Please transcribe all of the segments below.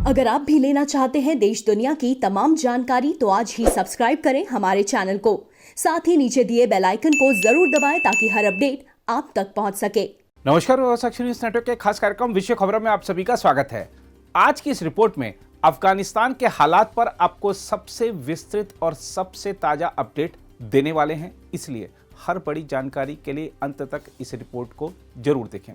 अगर आप भी लेना चाहते हैं देश दुनिया की तमाम जानकारी तो आज ही सब्सक्राइब करें हमारे चैनल को। साथ ही नीचे दिए बेल आइकन को जरूर दबाएं ताकि हर अपडेट आप तक पहुंच सके। नमस्कार, व्यवसाय न्यूज नेटवर्क के खास कार्यक्रम विश्व खबरों में आप सभी का स्वागत है। आज की इस रिपोर्ट में अफगानिस्तान के हालात पर आपको सबसे विस्तृत और सबसे ताजा अपडेट देने वाले हैं, इसलिए हर बड़ी जानकारी के लिए अंत तक इस रिपोर्ट को जरूर देखें।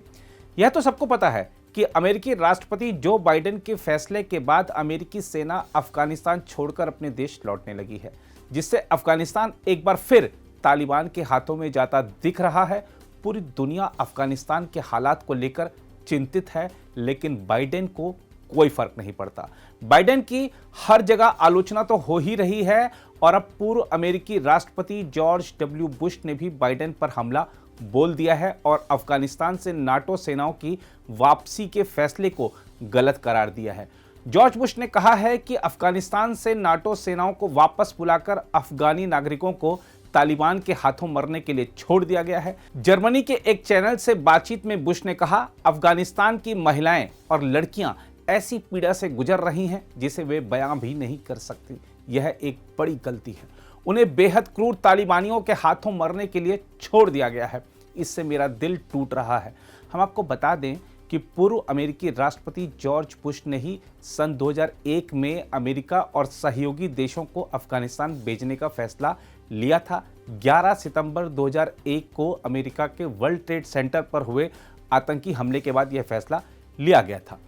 यह तो सबको पता है कि अमेरिकी राष्ट्रपति जो बाइडेन के फैसले के बाद अमेरिकी सेना अफगानिस्तान छोड़कर अपने देश लौटने लगी है, जिससे अफगानिस्तान एक बार फिर तालिबान के हाथों में जाता दिख रहा है। पूरी दुनिया अफगानिस्तान के हालात को लेकर चिंतित है, लेकिन बाइडेन को कोई फर्क नहीं पड़ता। बाइडेन की हर जगह आलोचना तो हो ही रही है और अब पूर्व अमेरिकी राष्ट्रपति जॉर्ज डब्ल्यू बुश ने भी बाइडेन पर हमला बोल दिया है और अफगानिस्तान से नाटो सेनाओं की वापसी के फैसले को गलत करार दिया है। जॉर्ज बुश ने कहा है कि अफगानिस्तान से नाटो सेनाओं को वापस बुलाकर अफगानी नागरिकों को तालिबान के हाथों मरने के लिए छोड़ दिया गया है। जर्मनी के एक चैनल से बातचीत में बुश ने कहा, अफगानिस्तान की महिलाएं और लड़कियां ऐसी पीड़ा से गुजर रही हैं जिसे वे बयां भी नहीं कर सकती। यह एक बड़ी गलती है। उन्हें बेहद क्रूर तालिबानियों के हाथों मरने के लिए छोड़ दिया गया है। इससे मेरा दिल टूट रहा है। हम आपको बता दें कि पूर्व अमेरिकी राष्ट्रपति जॉर्ज बुश ने ही सन 2001 में अमेरिका और सहयोगी देशों को अफगानिस्तान भेजने का फैसला लिया था। 11 सितंबर 2001 को अमेरिका के वर्ल्ड ट्रेड सेंटर पर हुए आतंकी हमले के बाद यह फैसला लिया गया था।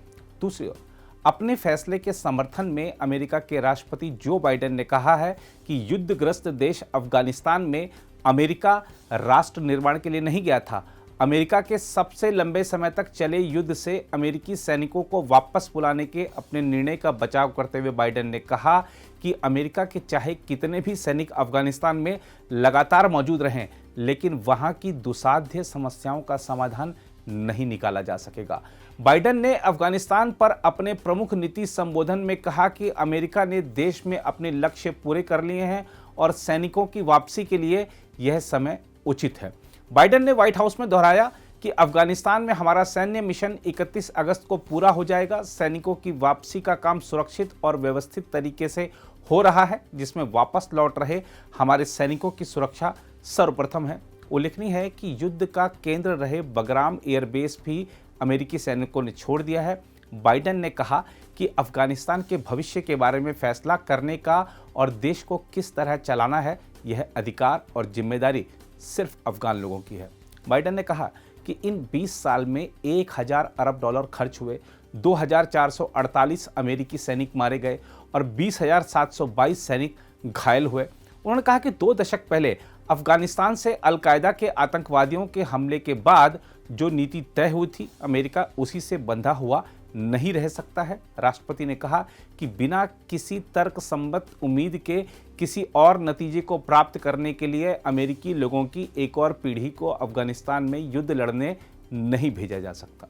दूसरी ओर अपने फैसले के समर्थन में अमेरिका के राष्ट्रपति जो बाइडेन ने कहा है कि युद्धग्रस्त देश अफगानिस्तान में अमेरिका राष्ट्र निर्माण के लिए नहीं गया था। अमेरिका के सबसे लंबे समय तक चले युद्ध से अमेरिकी सैनिकों को वापस बुलाने के अपने निर्णय का बचाव करते हुए बाइडेन ने कहा कि अमेरिका के चाहे कितने भी सैनिक अफगानिस्तान में लगातार मौजूद रहें, लेकिन वहां की दुसाध्य समस्याओं का समाधान नहीं निकाला जा सकेगा। बाइडेन ने अफगानिस्तान पर अपने प्रमुख नीति संबोधन में कहा कि अमेरिका ने देश में अपने लक्ष्य पूरे कर लिए हैं और सैनिकों की वापसी के लिए यह समय उचित है। बाइडेन ने व्हाइट हाउस में दोहराया कि अफगानिस्तान में हमारा सैन्य मिशन 31 अगस्त को पूरा हो जाएगा। सैनिकों की वापसी का काम सुरक्षित और व्यवस्थित तरीके से हो रहा है, जिसमें वापस लौट रहे हमारे सैनिकों की सुरक्षा सर्वप्रथम है। उल्लेखनीय है कि युद्ध का केंद्र रहे बगराम एयरबेस भी अमेरिकी सैनिकों ने छोड़ दिया है। बाइडेन ने कहा कि अफगानिस्तान के भविष्य के बारे में फैसला करने का और देश को किस तरह चलाना है, यह अधिकार और जिम्मेदारी सिर्फ अफगान लोगों की है। बाइडेन ने कहा कि इन 20 साल में 1000 अरब डॉलर खर्च हुए, 2448 अमेरिकी सैनिक मारे गए और 20,722 सैनिक घायल हुए। उन्होंने कहा कि 2 दशक पहले अफगानिस्तान से अलकायदा के आतंकवादियों के हमले के बाद जो नीति तय हुई थी, अमेरिका उसी से बंधा हुआ नहीं रह सकता है। राष्ट्रपति ने कहा कि बिना किसी तर्कसंगत उम्मीद के किसी और नतीजे को प्राप्त करने के लिए अमेरिकी लोगों की एक और पीढ़ी को अफगानिस्तान में युद्ध लड़ने नहीं भेजा जा सकता।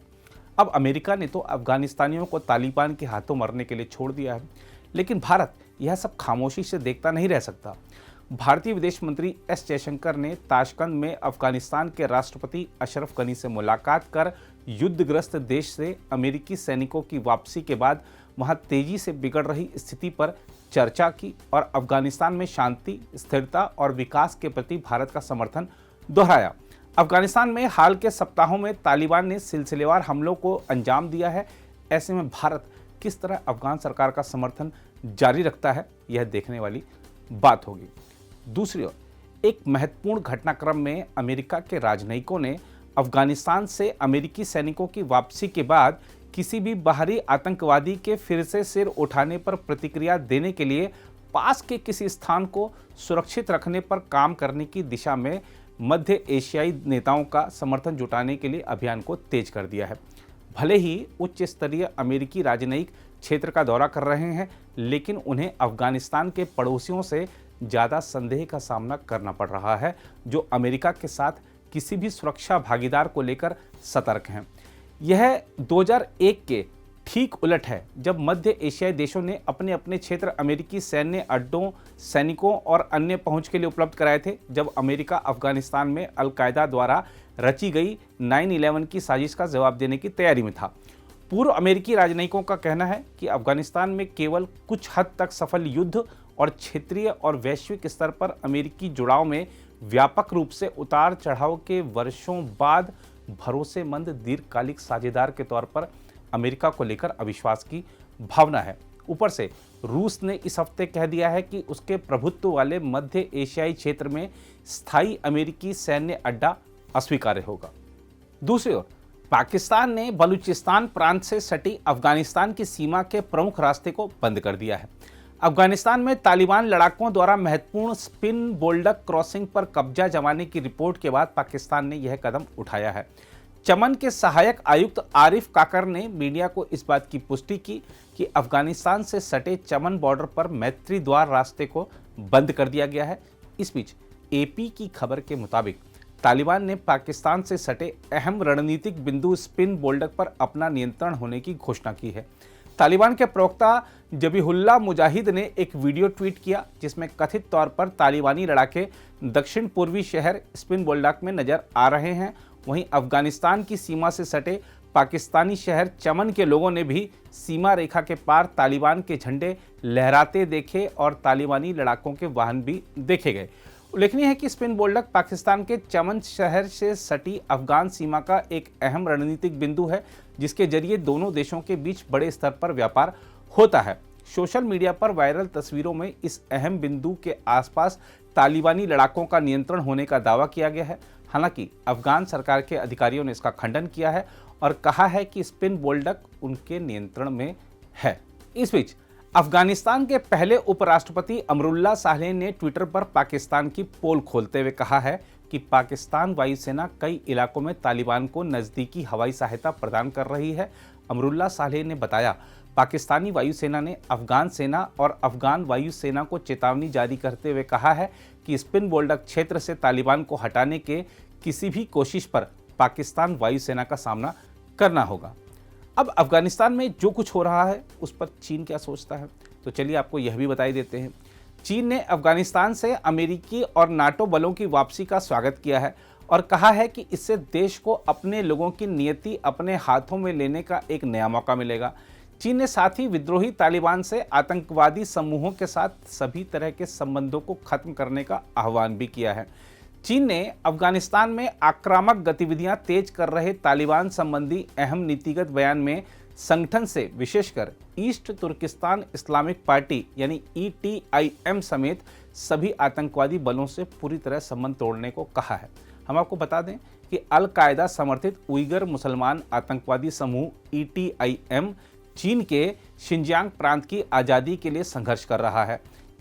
अब अमेरिका ने तो अफगानिस्तानियों को तालिबान के हाथों मरने के लिए छोड़ दिया है, लेकिन भारत यह सब खामोशी से देखता नहीं रह सकता। भारतीय विदेश मंत्री एस जयशंकर ने ताशकंद में अफगानिस्तान के राष्ट्रपति अशरफ गनी से मुलाकात कर युद्धग्रस्त देश से अमेरिकी सैनिकों की वापसी के बाद वहां तेजी से बिगड़ रही स्थिति पर चर्चा की और अफगानिस्तान में शांति, स्थिरता और विकास के प्रति भारत का समर्थन दोहराया। अफगानिस्तान में हाल के सप्ताहों में तालिबान ने सिलसिलेवार हमलों को अंजाम दिया है। ऐसे में भारत किस तरह अफगान सरकार का समर्थन जारी रखता है, यह देखने वाली बात होगी। दूसरी ओर एक महत्वपूर्ण घटनाक्रम में अमेरिका के राजनयिकों ने अफगानिस्तान से अमेरिकी सैनिकों की वापसी के बाद किसी भी बाहरी आतंकवादी के फिर से सिर उठाने पर प्रतिक्रिया देने के लिए पास के किसी स्थान को सुरक्षित रखने पर काम करने की दिशा में मध्य एशियाई नेताओं का समर्थन जुटाने के लिए अभियान को तेज कर दिया है। भले ही उच्च स्तरीय अमेरिकी राजनयिक क्षेत्र का दौरा कर रहे हैं, लेकिन उन्हें अफगानिस्तान के पड़ोसियों से ज़्यादा संदेह का सामना करना पड़ रहा है, जो अमेरिका के साथ किसी भी सुरक्षा भागीदार को लेकर सतर्क हैं। यह 2001 के ठीक उलट है, जब मध्य एशियाई देशों ने अपने अपने क्षेत्र अमेरिकी सैन्य अड्डों, सैनिकों और अन्य पहुंच के लिए उपलब्ध कराए थे, जब अमेरिका अफगानिस्तान में अलकायदा द्वारा रची गई 9/11 की साजिश का जवाब देने की तैयारी में था। पूर्व अमेरिकी राजनयिकों का कहना है कि अफगानिस्तान में केवल कुछ हद तक सफल युद्ध और क्षेत्रीय और वैश्विक स्तर पर अमेरिकी जुड़ाव में व्यापक रूप से उतार चढ़ाव के वर्षों बाद भरोसेमंद दीर्घकालिक साझेदार के तौर पर अमेरिका को लेकर अविश्वास की भावना है। ऊपर से रूस ने इस हफ्ते कह दिया है कि उसके प्रभुत्व वाले मध्य एशियाई क्षेत्र में स्थायी अमेरिकी सैन्य अड्डा अस्वीकार्य होगा। दूसरी ओर पाकिस्तान ने बलूचिस्तान प्रांत से सटी अफगानिस्तान की सीमा के प्रमुख रास्ते को बंद कर दिया है। अफगानिस्तान में तालिबान लड़ाकों द्वारा महत्वपूर्ण स्पिन बोल्डक क्रॉसिंग पर कब्जा जमाने की रिपोर्ट के बाद पाकिस्तान ने यह कदम उठाया है। चमन के सहायक आयुक्त आरिफ काकर ने मीडिया को इस बात की पुष्टि की कि अफगानिस्तान से सटे चमन बॉर्डर पर मैत्री द्वार रास्ते को बंद कर दिया गया है। इस बीच एपी की खबर के मुताबिक तालिबान ने पाकिस्तान से सटे अहम रणनीतिक बिंदु स्पिन बोल्डक पर अपना नियंत्रण होने की घोषणा की है। तालिबान के प्रवक्ता जबीहुल्लाह मुजाहिद ने एक वीडियो ट्वीट किया जिसमें कथित तौर पर तालिबानी लड़ाके दक्षिण पूर्वी शहर स्पिन बोल्डक में नजर आ रहे हैं। वहीं अफगानिस्तान की सीमा से सटे पाकिस्तानी शहर चमन के लोगों ने भी सीमा रेखा के पार तालिबान के झंडे लहराते देखे और तालिबानी लड़ाकों के वाहन भी देखे गए। उल्लेखनीय है कि स्पिन बोल्डक पाकिस्तान के चमन शहर से सटी अफगान सीमा का एक अहम रणनीतिक बिंदु है जिसके जरिए दोनों देशों के बीच बड़े स्तर पर व्यापार होता है। सोशल मीडिया पर वायरल तस्वीरों में इस अहम बिंदु के आसपास तालिबानी लड़ाकों का नियंत्रण होने का दावा किया गया है। हालांकि अफगान सरकार के अधिकारियों ने इसका खंडन किया है और कहा है कि स्पिन बोल्डक उनके नियंत्रण में है। इस बीच अफगानिस्तान के पहले उपराष्ट्रपति अमरुल्लाह सालेह ने ट्विटर पर पाकिस्तान की पोल खोलते हुए कहा है कि पाकिस्तान वायुसेना कई इलाकों में तालिबान को नज़दीकी हवाई सहायता प्रदान कर रही है। अमरुल्लाह सालेह ने बताया, पाकिस्तानी वायुसेना ने अफगान सेना और अफगान वायुसेना को चेतावनी जारी करते हुए कहा है कि स्पिन बोल्डक क्षेत्र से तालिबान को हटाने के किसी भी कोशिश पर पाकिस्तान वायुसेना का सामना करना होगा। अब अफगानिस्तान में जो कुछ हो रहा है उस पर चीन क्या सोचता है, तो चलिए आपको यह भी बताई देते हैं। चीन ने अफगानिस्तान से अमेरिकी और नाटो बलों की वापसी का स्वागत किया है और कहा है कि इससे देश को अपने लोगों की नियति अपने हाथों में लेने का एक नया मौका मिलेगा। चीन ने साथ ही विद्रोही तालिबान से आतंकवादी समूहों के साथ सभी तरह के संबंधों को खत्म करने का आह्वान भी किया है। चीन ने अफगानिस्तान में आक्रामक गतिविधियां तेज कर रहे तालिबान संबंधी अहम नीतिगत बयान में संगठन से विशेषकर ईस्ट तुर्किस्तान इस्लामिक पार्टी यानी ETIM समेत सभी आतंकवादी बलों से पूरी तरह संबंध तोड़ने को कहा है। हम आपको बता दें कि अल कायदा समर्थित उइगर मुसलमान आतंकवादी समूह ETIM चीन के शिनजियांग प्रांत की आज़ादी के लिए संघर्ष कर रहा है।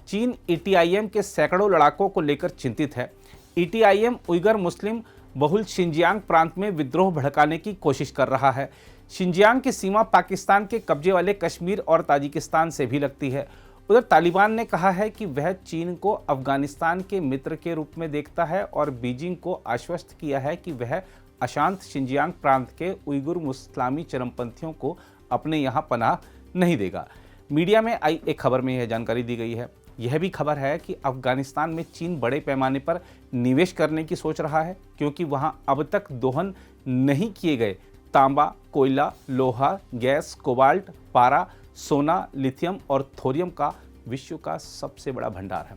चीन ETIM के सैकड़ों लड़ाकों को लेकर चिंतित है। ETIM उइगर मुस्लिम बहुल शिनजियांग प्रांत में विद्रोह भड़काने की कोशिश कर रहा है। शिनजियांग की सीमा पाकिस्तान के कब्जे वाले कश्मीर और ताजिकिस्तान से भी लगती है। उधर तालिबान ने कहा है कि वह चीन को अफगानिस्तान के मित्र के रूप में देखता है और बीजिंग को आश्वस्त किया है कि वह अशांत शिनजियांग प्रांत के उइगुर मुस्लिमी चरमपंथियों को अपने यहाँ पनाह नहीं देगा। मीडिया में आई एक खबर में यह जानकारी दी गई है। यह भी खबर है कि अफगानिस्तान में चीन बड़े पैमाने पर निवेश करने की सोच रहा है क्योंकि वहां अब तक दोहन नहीं किए गए तांबा, कोयला, लोहा, गैस, कोबाल्ट, पारा, सोना, लिथियम और थोरियम का विश्व का सबसे बड़ा भंडार है।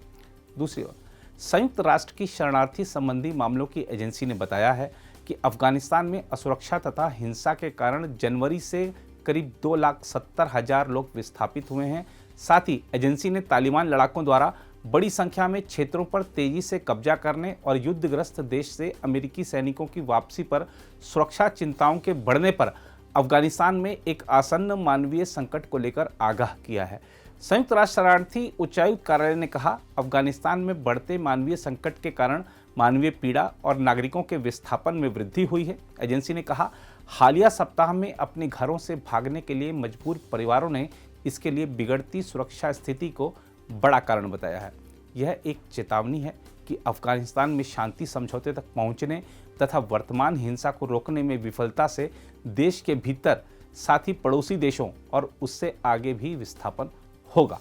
दूसरी ओर संयुक्त राष्ट्र की शरणार्थी संबंधी मामलों की एजेंसी ने बताया है कि अफगानिस्तान में असुरक्षा तथा हिंसा के कारण जनवरी से करीब 2,70,000 लोग विस्थापित हुए हैं। साथ ही एजेंसी ने तालिबान लड़ाकों द्वारा बड़ी संख्या में क्षेत्रों पर तेजी से कब्जा करने और युद्धग्रस्त देश से अमेरिकी सैनिकों की वापसी पर सुरक्षा चिंताओं के बढ़ने पर अफगानिस्तान में एक आसन्न मानवीय संकट को लेकर आगाह किया है। संयुक्त राष्ट्र शरणार्थी उच्चायुक्त कार्यालय ने कहा, अफगानिस्तान में बढ़ते मानवीय संकट के कारण मानवीय पीड़ा और नागरिकों के विस्थापन में वृद्धि हुई है। एजेंसी ने कहा, हालिया सप्ताह में अपने घरों से भागने के लिए मजबूर परिवारों ने इसके लिए बिगड़ती सुरक्षा स्थिति को बड़ा कारण बताया है। यह एक चेतावनी है कि अफगानिस्तान में शांति समझौते तक पहुंचने तथा वर्तमान हिंसा को रोकने में विफलता से देश के भीतर साथ ही पड़ोसी देशों और उससे आगे भी विस्थापन होगा।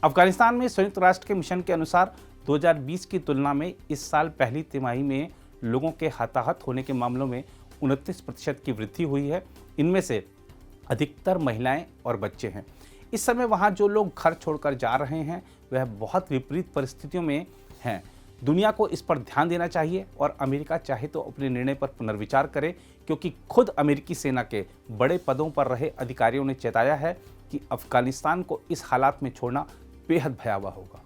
अफगानिस्तान में संयुक्त राष्ट्र के मिशन के अनुसार 2020 की तुलना में इस साल पहली तिमाही में लोगों के हताहत होने के मामलों में 29% की वृद्धि हुई है। इनमें से अधिकतर महिलाएं और बच्चे हैं। इस समय वहाँ जो लोग घर छोड़कर जा रहे हैं वह बहुत विपरीत परिस्थितियों में हैं। दुनिया को इस पर ध्यान देना चाहिए और अमेरिका चाहे तो अपने निर्णय पर पुनर्विचार करे, क्योंकि खुद अमेरिकी सेना के बड़े पदों पर रहे अधिकारियों ने चेताया है कि अफगानिस्तान को इस हालात में छोड़ना बेहद भयावह होगा।